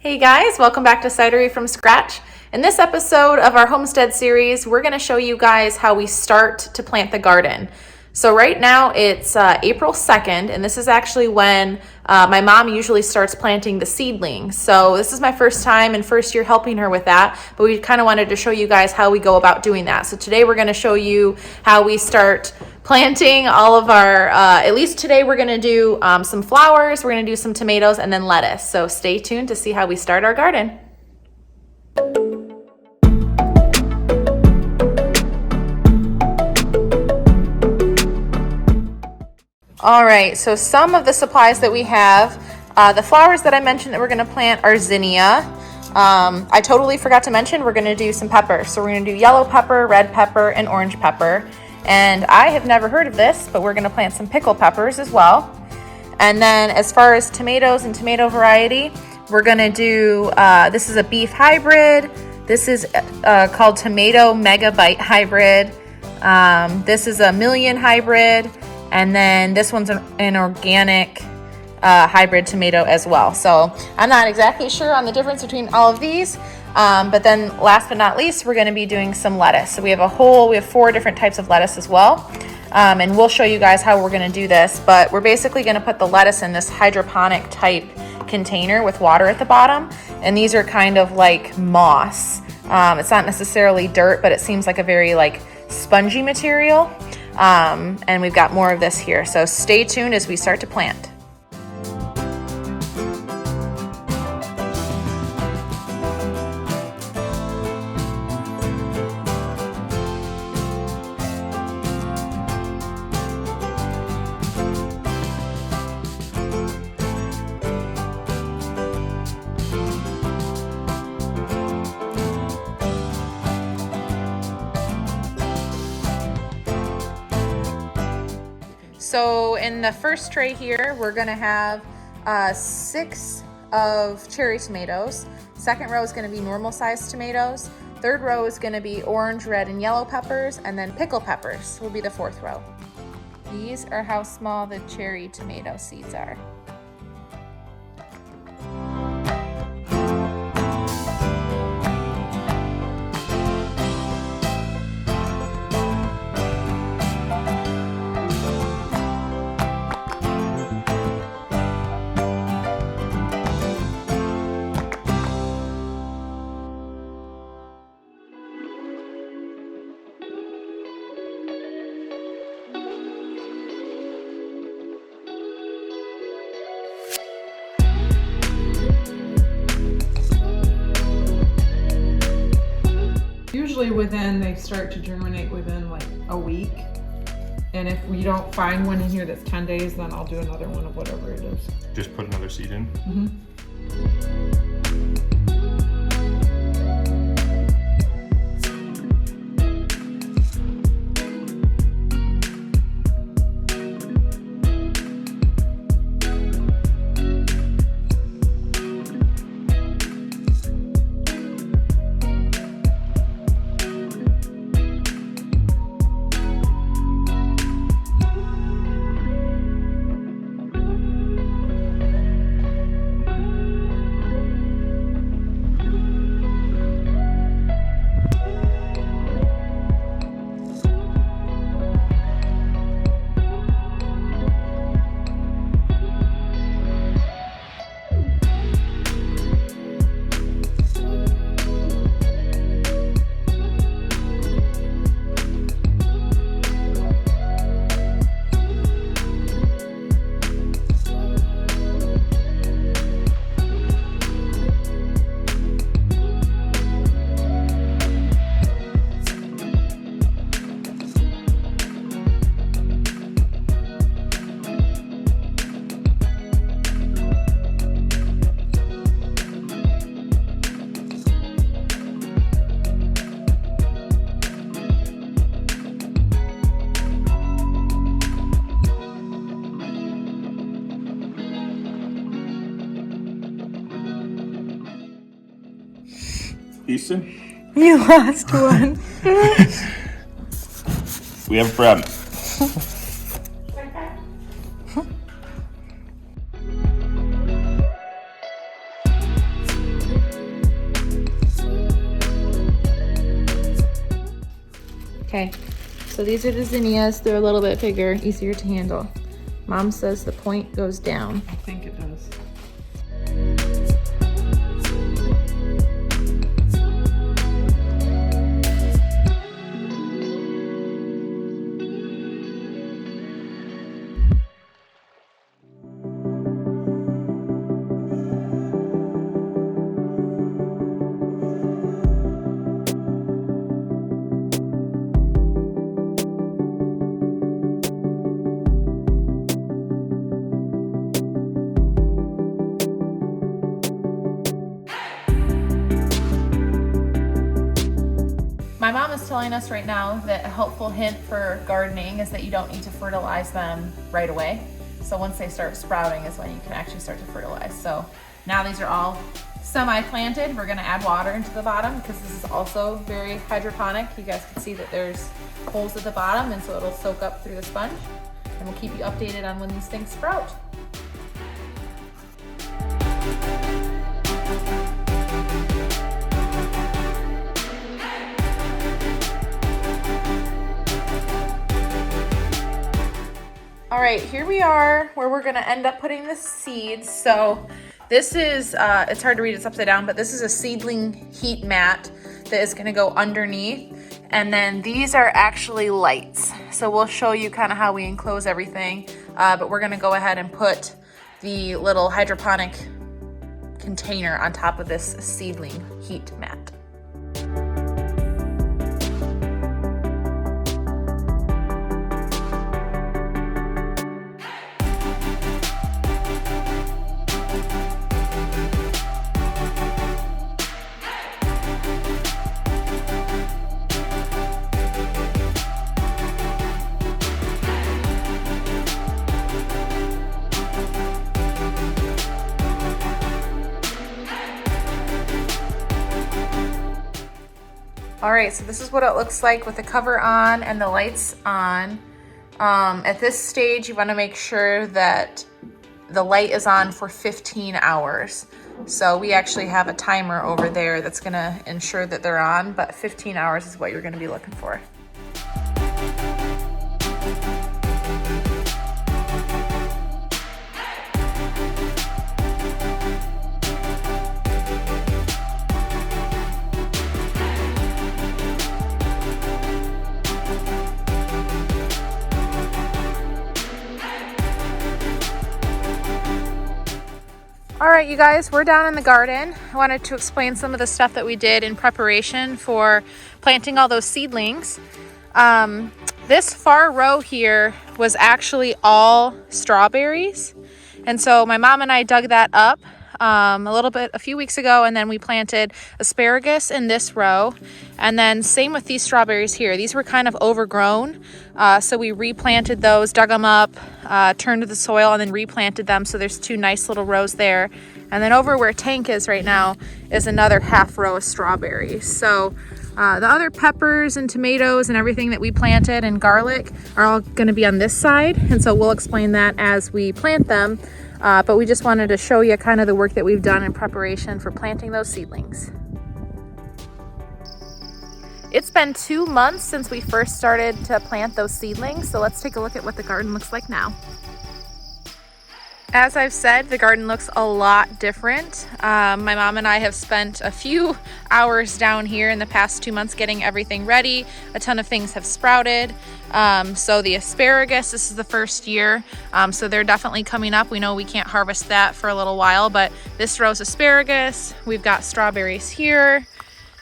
Hey guys, welcome back to Cidery From Scratch. In this episode of our homestead series, we're going to show you guys how we start to plant the garden. So right now it's April 2nd, and this is actually when my mom usually starts planting the seedlings. So this is my first time and first year helping her with that, but we kind of wanted to show you guys how we go about doing that. So today we're going to show you how we start planting all of our, at least today we're going to do some flowers, we're going to do some tomatoes, and then lettuce. So stay tuned to see how we start our garden. All right, so some of the supplies that we have, the flowers that I mentioned that we're going to plant are zinnia. I totally forgot to mention we're going to do some pepper. So we're going to do yellow pepper, red pepper, and orange pepper. And I have never heard of this, but we're going to plant some pickle peppers as well. And then as far as tomatoes and tomato variety, we're going to do, this is a beef hybrid. This is called Tomato Megabyte Hybrid. This is a Million Hybrid. And then this one's an organic hybrid tomato as well. So I'm not exactly sure on the difference between all of these. But then last but not least, we're going to be doing some lettuce. So we have 4 different types of lettuce as well. And we'll show you guys how we're going to do this. But we're basically going to put the lettuce in this hydroponic type container with water at the bottom. And these are kind of like moss. It's not necessarily dirt, but it seems like a very spongy material. And we've got more of this here. So stay tuned as we start to plant. So in the first tray here, we're going to have 6 of cherry tomatoes. Second row is going to be normal sized tomatoes. Third row is going to be orange, red, and yellow peppers, and then pickle peppers will be the fourth row. These are how small the cherry tomato seeds are. Usually they start to germinate within a week. And if we don't find one in here that's 10 days, then I'll do another one of whatever it is. Just put another seed in? Mm-hmm. Easton? You lost one. We have a problem. Okay, so these are the zinnias. They're a little bit bigger, easier to handle. Mom says the point goes down. I think it does. My mom is telling us right now that a helpful hint for gardening is that you don't need to fertilize them right away. So once they start sprouting is when you can actually start to fertilize. So now these are all semi-planted. We're gonna add water into the bottom because this is also very hydroponic. You guys can see that there's holes at the bottom, and so it'll soak up through the sponge. And we'll keep you updated on when these things sprout. All right, here we are where we're gonna end up putting the seeds. So this is, it's hard to read, it's upside down, but this is a seedling heat mat that is gonna go underneath. And then these are actually lights. So we'll show you kind of how we enclose everything, but we're gonna go ahead and put the little hydroponic container on top of this seedling heat mat. All right, so this is what it looks like with the cover on and the lights on. At this stage, you want to make sure that the light is on for 15 hours. So we actually have a timer over there that's going to ensure that they're on, but 15 hours is what you're going to be looking for. All right, you guys, we're down in the garden. I wanted to explain some of the stuff that we did in preparation for planting all those seedlings. This far row here was actually all strawberries. And so my mom and I dug that up a few weeks ago, and then we planted asparagus in this row. And then same with these strawberries here. These were kind of overgrown. So we replanted those, dug them up, turned to the soil, and then replanted them. So there's two nice little rows there. And then over where Tank is right now is another half row of strawberries. So the other peppers and tomatoes and everything that we planted and garlic are all going to be on this side. And so we'll explain that as we plant them. But we just wanted to show you kind of the work that we've done in preparation for planting those seedlings. It's been 2 months since we first started to plant those seedlings, so let's take a look at what the garden looks like now. As I've said, the garden looks a lot different. My mom and I have spent a few hours down here in the past 2 months getting everything ready. A ton of things have sprouted. So the asparagus, this is the first year, so they're definitely coming up. We know we can't harvest that for a little while, but this row's asparagus. We've got strawberries here.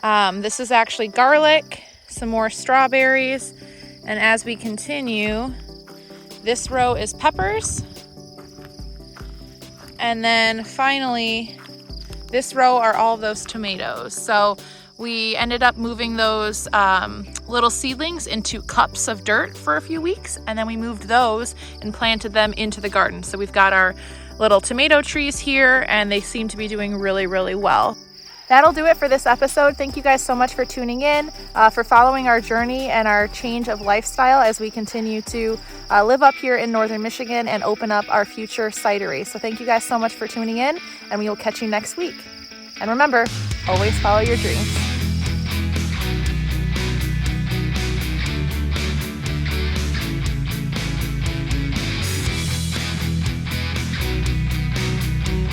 This is actually garlic, some more strawberries, and as we continue, this row is peppers. And then finally, this row are all of those tomatoes. So we ended up moving those little seedlings into cups of dirt for a few weeks, and then we moved those and planted them into the garden. So we've got our little tomato trees here, and they seem to be doing really, really well. That'll do it for this episode. Thank you guys so much for tuning in, for following our journey and our change of lifestyle as we continue to live up here in northern Michigan and open up our future cidery. So thank you guys so much for tuning in, and we will catch you next week. And remember, always follow your dreams.